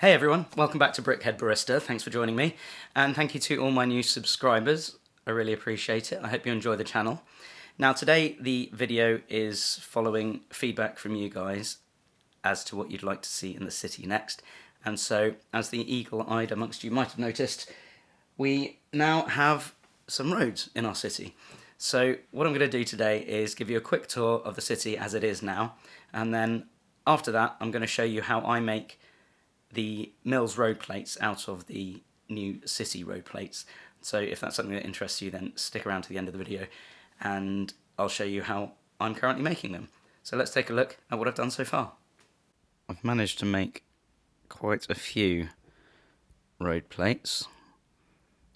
Hey everyone, welcome back to Brickhead Barista. Thanks for joining me, and thank you to all my new subscribers. I really appreciate it. I hope you enjoy the channel. Now today the video is following feedback from you guys as to what you'd like to see in the city next. And so, as the eagle-eyed amongst you might have noticed, we now have some roads in our city. So what I'm going to do today is give you a quick tour of the city as it is now, and then after that I'm going to show you how I make the MILS road plates out of the new city road plates. So if that's something that interests you, then stick around to the end of the video and I'll show you how I'm currently making them. So let's take a look at what I've done so far. I've managed to make quite a few road plates,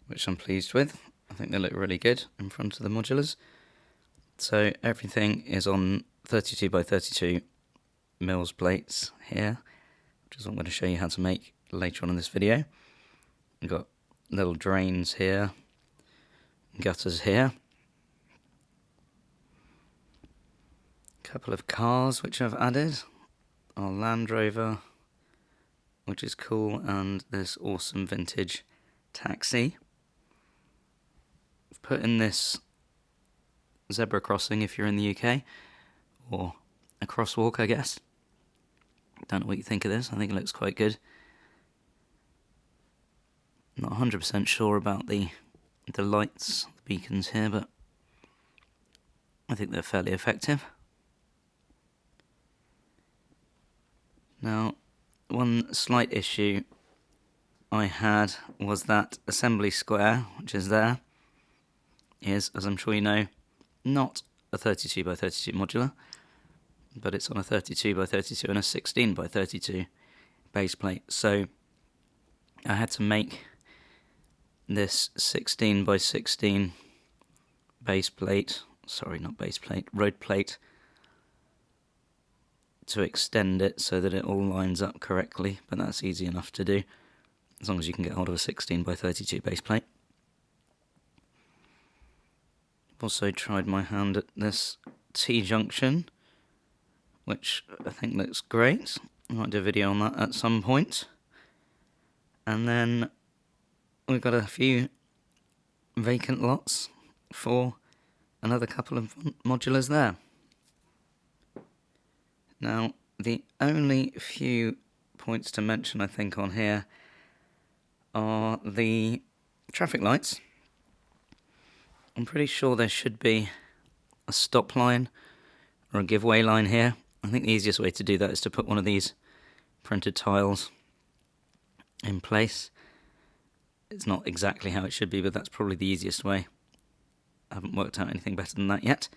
which I'm pleased with. I think they look really good in front of the modulars. So everything is on 32 by 32 MILS plates here, which is what I'm going to show you how to make later on in this video. We've got little drains here, gutters here, a couple of cars which I've added, our Land Rover, which is cool, and this awesome vintage taxi. I've put in this zebra crossing if you're in the UK, or a crosswalk I guess. Don't know what you think of this. I think it looks quite good. Not 100% sure about the lights, the beacons here, but I think they're fairly effective. Now, one slight issue I had was that assembly square, which is there, is, as I'm sure you know, not a 32 by 32 modular, but it's on a 32 by 32 and a 16 by 32 base plate. So I had to make this 16 by 16 base plate, sorry, not base plate, road plate, to extend it so that it all lines up correctly, but that's easy enough to do as long as you can get hold of a 16 by 32 base plate. I've also tried my hand at this T-junction, which I think looks great. I might do a video on that at some point. And then we've got a few vacant lots for another couple of modulars there. Now, the only few points to mention I think on here are the traffic lights. I'm pretty sure there should be a stop line or a giveaway line here. I think the easiest way to do that is to put one of these printed tiles in place. It's not exactly how it should be, but that's probably the easiest way. I haven't worked out anything better than that yet.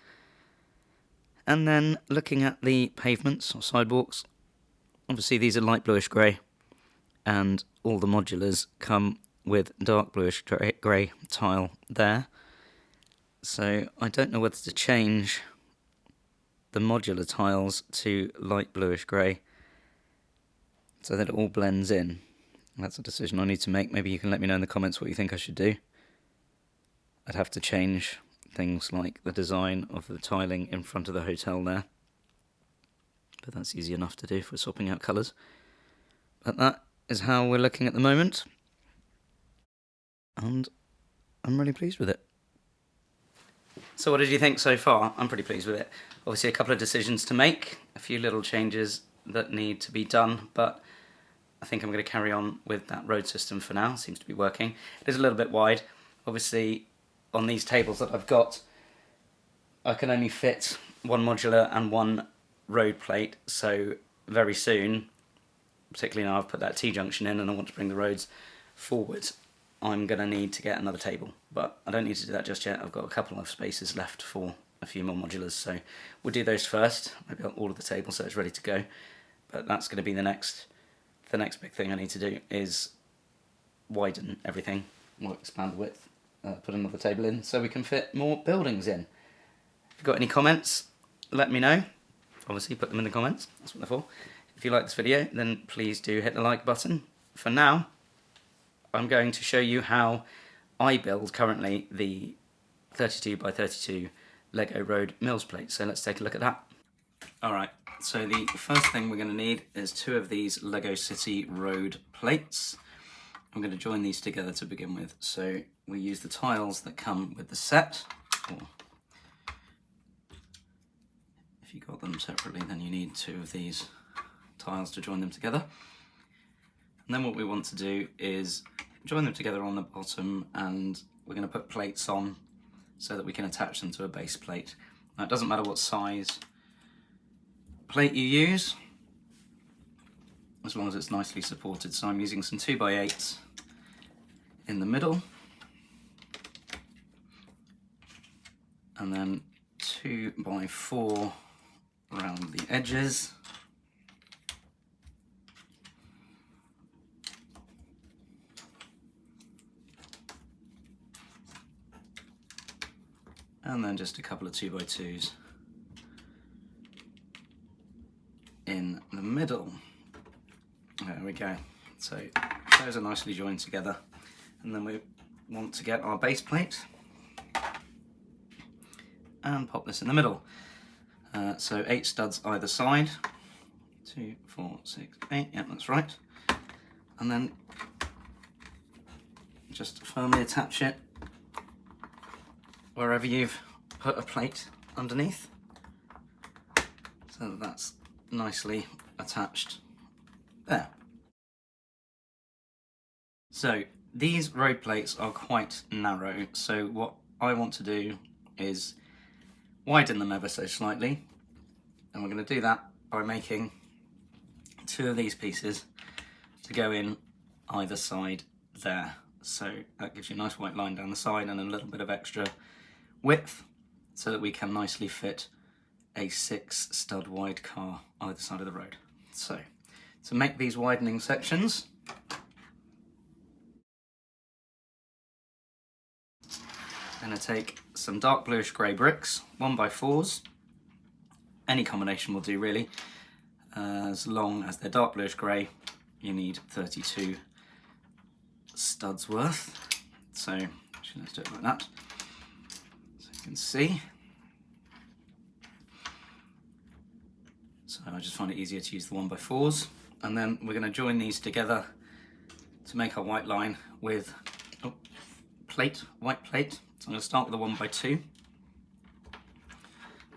And then looking at the pavements or sidewalks, obviously these are light bluish grey, and all the modulars come with dark bluish grey tile there. So I don't know whether to change the modular tiles to light bluish grey so that it all blends in. That's a decision I need to make. Maybe you can let me know in the comments what you think I should do. I'd have to change things like the design of the tiling in front of the hotel there, but that's easy enough to do if we're swapping out colours. But that is how we're looking at the moment, and I'm really pleased with it. So what did you think so far? I'm pretty pleased with it. Obviously a couple of decisions to make, a few little changes that need to be done, but I think I'm going to carry on with that road system for now. It seems to be working. It is a little bit wide. Obviously on these tables that I've got, I can only fit one modular and one road plate, so very soon, particularly now I've put that T-junction in and I want to bring the roads forward, I'm going to need to get another table, but I don't need to do that just yet. I've got a couple of spaces left for a few more modulars, so we'll do those first. Maybe all of the tables so it's ready to go, but that's going to be the next big thing I need to do, is widen everything, or expand the width, put another table in so we can fit more buildings in. If you've got any comments, let me know. Obviously put them in the comments, that's what they're for. If you like this video, then please do hit the like button. For now, I'm going to show you how I build currently the 32 by 32 Lego Road MILS plate. So let's take a look at that. Alright, So the first thing we're going to need is 2 of these Lego City Road plates. I'm going to join these together to begin with. So we use the tiles that come with the set, or if you got them separately, then you need 2 of these tiles to join them together. And then what we want to do is join them together on the bottom, and we're going to put plates on so that we can attach them to a base plate. Now, it doesn't matter what size plate you use, as long as it's nicely supported. So I'm using some 2x8s in the middle, and then 2x4 around the edges. And then just a couple of 2x2s in the middle. There we go. So those are nicely joined together. And then we want to get our base plate and pop this in the middle. So 8 studs either side. 2, 4, 6, 8. Yeah, that's right. And then just firmly attach it wherever you've put a plate underneath, so that that's nicely attached there. So these road plates are quite narrow, so what I want to do is widen them ever so slightly, and we're going to do that by making 2 of these pieces to go in either side there. So that gives you a nice white line down the side and a little bit of extra width, so that we can nicely fit a 6 stud wide car either side of the road. So to make these widening sections, I'm going to take some dark bluish grey bricks, 1x4s. Any combination will do really. As long as they're dark bluish grey, you need 32 studs worth. So actually, let's do it like that. You can see. So I just find it easier to use the 1x4s, and then we're going to join these together to make our white line with white plate. So I'm going to start with a 1x2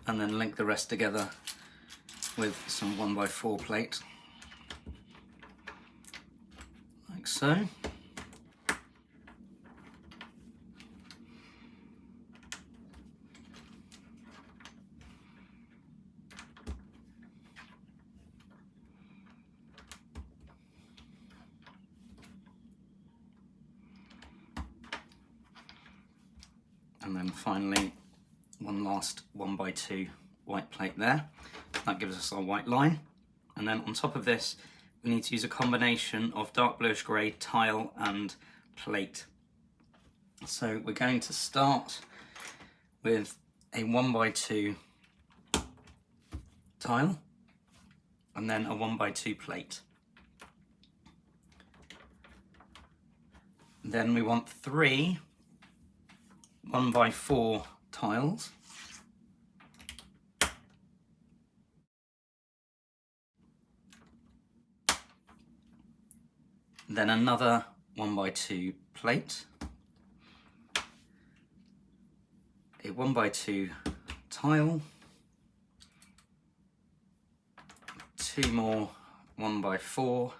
and then link the rest together with some 1x4 plate, like so. And then finally, one last 1x2 white plate there. That gives us our white line. And then on top of this, we need to use a combination of dark bluish grey tile and plate. So we're going to start with a 1x2 tile and then a 1x2 plate. Then we want 3 1x4 tiles, then another 1x2 plate, a 1x2 tile, 2 more 1x4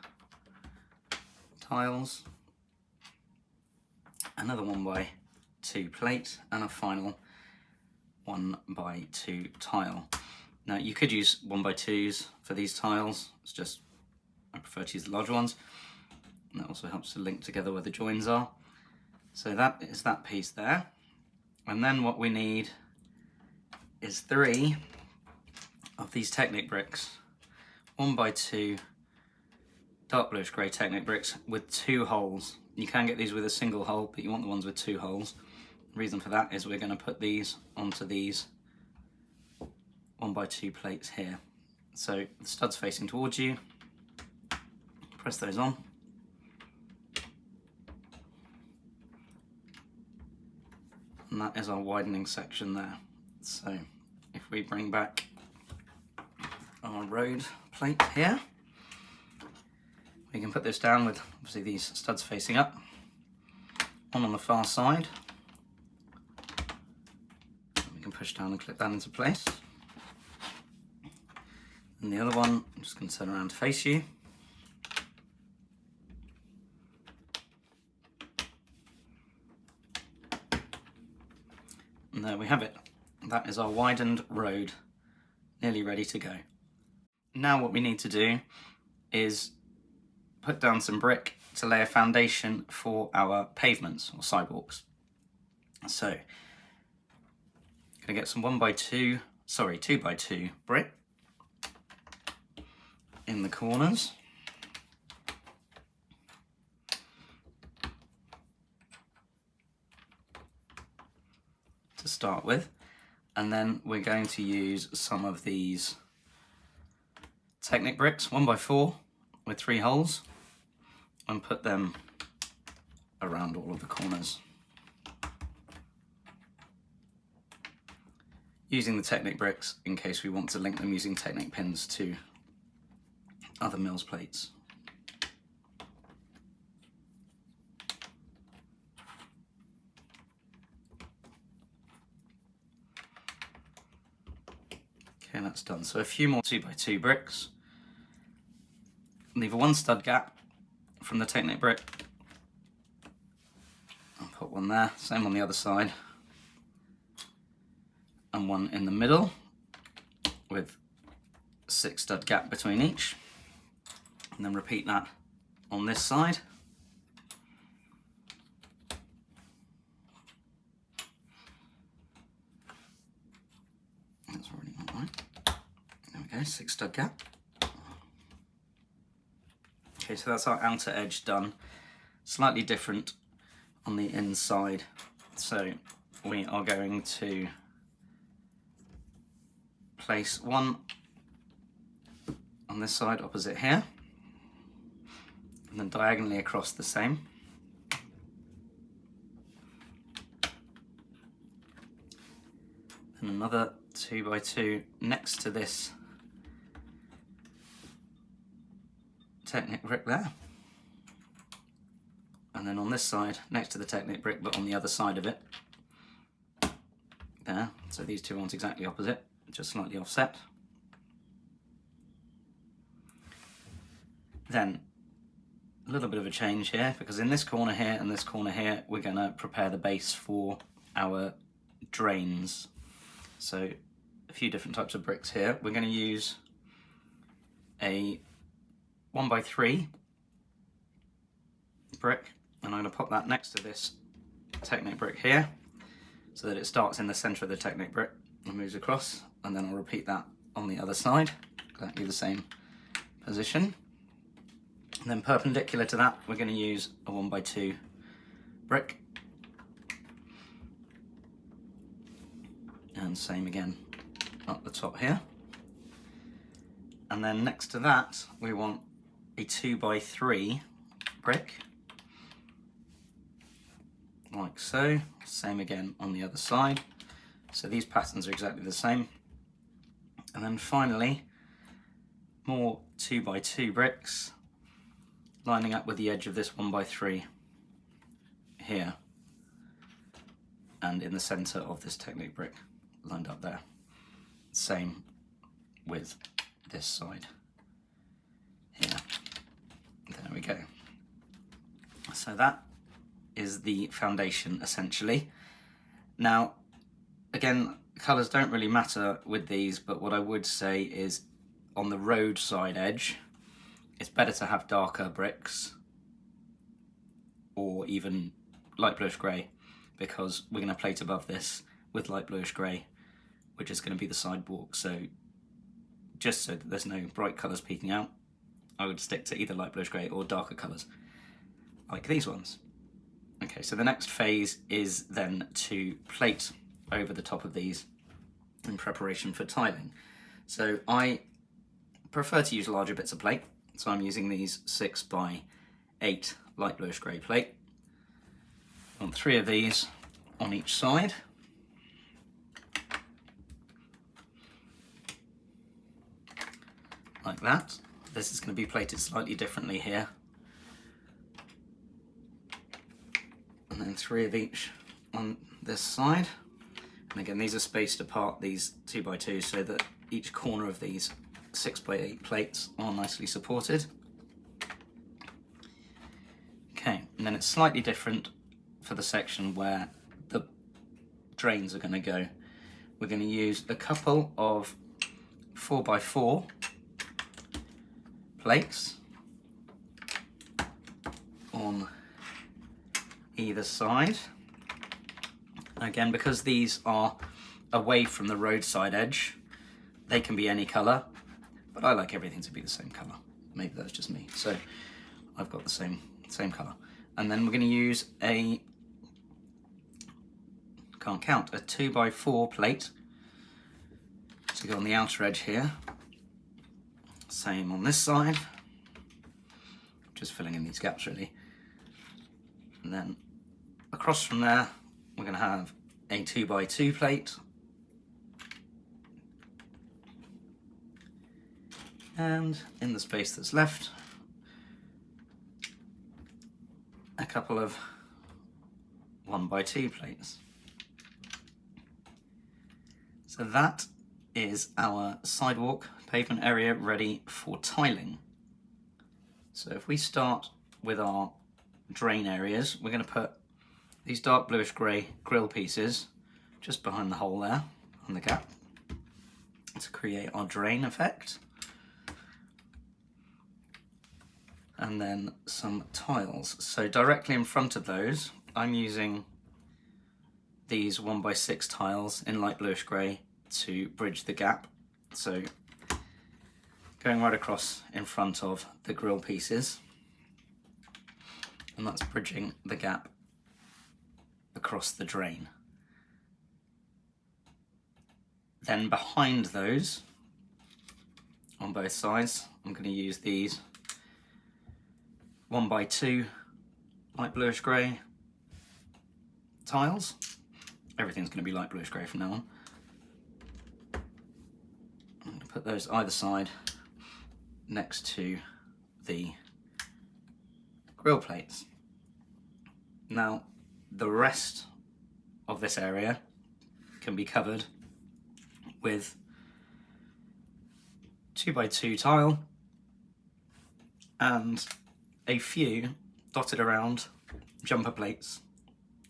tiles, another 1x2 plate, and a final 1x2 tile. Now you could use 1x2s for these tiles, it's just I prefer to use the larger ones, and that also helps to link together where the joins are. So that is that piece there. And then what we need is 3 of these Technic bricks, 1x2 dark bluish grey Technic bricks with 2 holes. You can get these with a single hole, but you want the ones with 2 holes. The reason for that is we're going to put these onto these 1x2 plates here. So the stud's facing towards you, press those on. And that is our widening section there. So if we bring back our road plate here. We can put this down with obviously these studs facing up, one on the far side. We can push down and clip that into place. And the other one, I'm just going to turn around to face you. And there we have it. That is our widened road, nearly ready to go. Now what we need to do is put down some brick to lay a foundation for our pavements or sidewalks. So, I'm going to get some 2x2 brick in the corners. To start with, and then we're going to use some of these Technic bricks, 1x4 with 3 holes, and put them around all of the corners. Using the Technic bricks in case we want to link them using Technic pins to other MILS plates. Okay, that's done. So a few more 2x2 bricks. Leave a 1 stud gap from the Technic brick. I'll put one there, same on the other side. And one in the middle with 6 stud gap between each. And then repeat that on this side. That's already not right. There we go, 6 stud gap. Okay, so that's our outer edge done. Slightly different on the inside. So we are going to place one on this side opposite here, and then diagonally across the same. And another 2x2 next to this Technic brick there. And then on this side, next to the Technic brick, but on the other side of it. There, so these two aren't exactly opposite, just slightly offset. Then, a little bit of a change here, because in this corner here and this corner here, we're going to prepare the base for our drains. So, a few different types of bricks here. We're going to use a 1x3 brick, and I'm going to pop that next to this Technic brick here, so that it starts in the centre of the Technic brick and moves across, and then I'll repeat that on the other side, exactly the same position. And then perpendicular to that, we're going to use a 1x2 brick, and same again up the top here. And then next to that, we want a 2x3 brick, like so. Same again on the other side. So these patterns are exactly the same. And then finally, more 2x2 bricks, lining up with the edge of this 1x3 here, and in the centre of this Technic brick, lined up there. Same with this side here. There we go. So that is the foundation essentially. Now, again, colours don't really matter with these, but what I would say is on the roadside edge, it's better to have darker bricks or even light bluish grey, because we're going to plate above this with light bluish grey, which is going to be the sidewalk. So just so that there's no bright colours peeking out, I would stick to either light bluish grey or darker colours, like these ones. Okay, so the next phase is then to plate over the top of these in preparation for tiling. So I prefer to use larger bits of plate, so I'm using these 6x8 light bluish grey plate. I want 3 of these on each side. like that. This is going to be plated slightly differently here. And then 3 of each on this side. And again, these are spaced apart, these 2x2, so that each corner of these 6x8 plates are nicely supported. Okay, and then it's slightly different for the section where the drains are going to go. We're going to use a couple of 4x4 plates on either side. Again, because these are away from the roadside edge, they can be any colour, but I like everything to be the same colour. Maybe that's just me. So I've got the same colour. And then we're going to use a 2x4 plate to go on the outer edge here. Same on this side. Just filling in these gaps really. And then across from there, we're going to have a 2x2 plate. And in the space that's left, a couple of 1x2 plates. So that is our sidewalk pavement area ready for tiling. So if we start with our drain areas, we're going to put these dark bluish grey grill pieces just behind the hole there, on the gap, to create our drain effect. And then some tiles. So directly in front of those, I'm using these 1x6 tiles in light bluish grey to bridge the gap. So going right across in front of the grill pieces, and that's bridging the gap across the drain. Then behind those, on both sides, I'm going to use these 1x2 light bluish grey tiles. Everything's going to be light bluish grey from now on. I'm going to put those either side next to the grill plates. Now, the rest of this area can be covered with 2x2 tile and a few dotted around jumper plates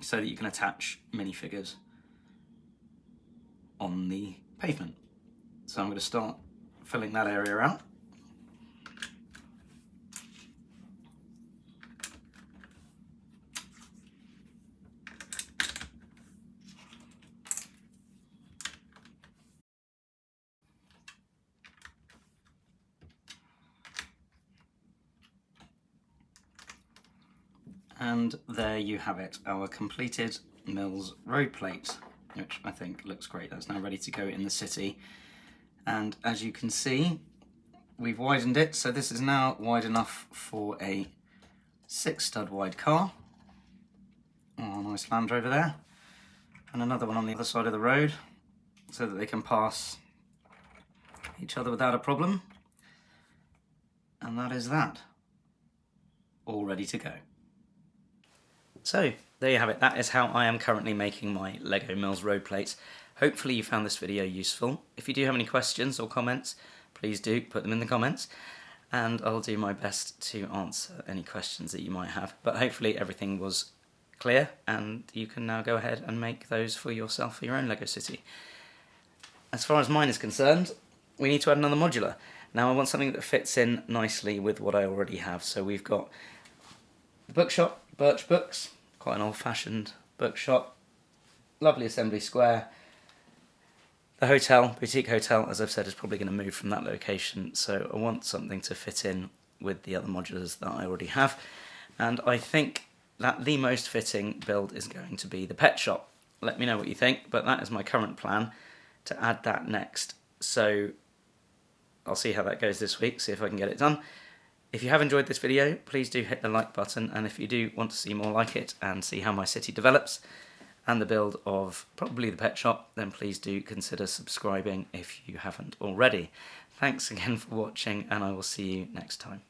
so that you can attach minifigures on the pavement. So I'm going to start filling that area out. And there you have it, our completed MILS road plate, which I think looks great. That's now ready to go in the city. And as you can see, we've widened it, so this is now wide enough for a 6-stud wide car. Oh, nice Land Rover there. And another one on the other side of the road, so that they can pass each other without a problem. And that is that. All ready to go. So, there you have it. That is how I am currently making my Lego MILS road plates. Hopefully you found this video useful. If you do have any questions or comments, please do put them in the comments, and I'll do my best to answer any questions that you might have. But hopefully everything was clear, and you can now go ahead and make those for yourself for your own Lego city. As far as mine is concerned, we need to add another modular. Now I want something that fits in nicely with what I already have. So we've got the bookshop, birch books, quite an old-fashioned bookshop, lovely assembly square. The hotel, boutique hotel, as I've said, is probably going to move from that location, so I want something to fit in with the other modulars that I already have. And I think that the most fitting build is going to be the pet shop. Let me know what you think, but that is my current plan, to add that next. So I'll see how that goes this week, see if I can get it done. If you have enjoyed this video, please do hit the like button, and if you do want to see more like it and see how my city develops and the build of probably the pet shop, then please do consider subscribing if you haven't already. Thanks again for watching, and I will see you next time.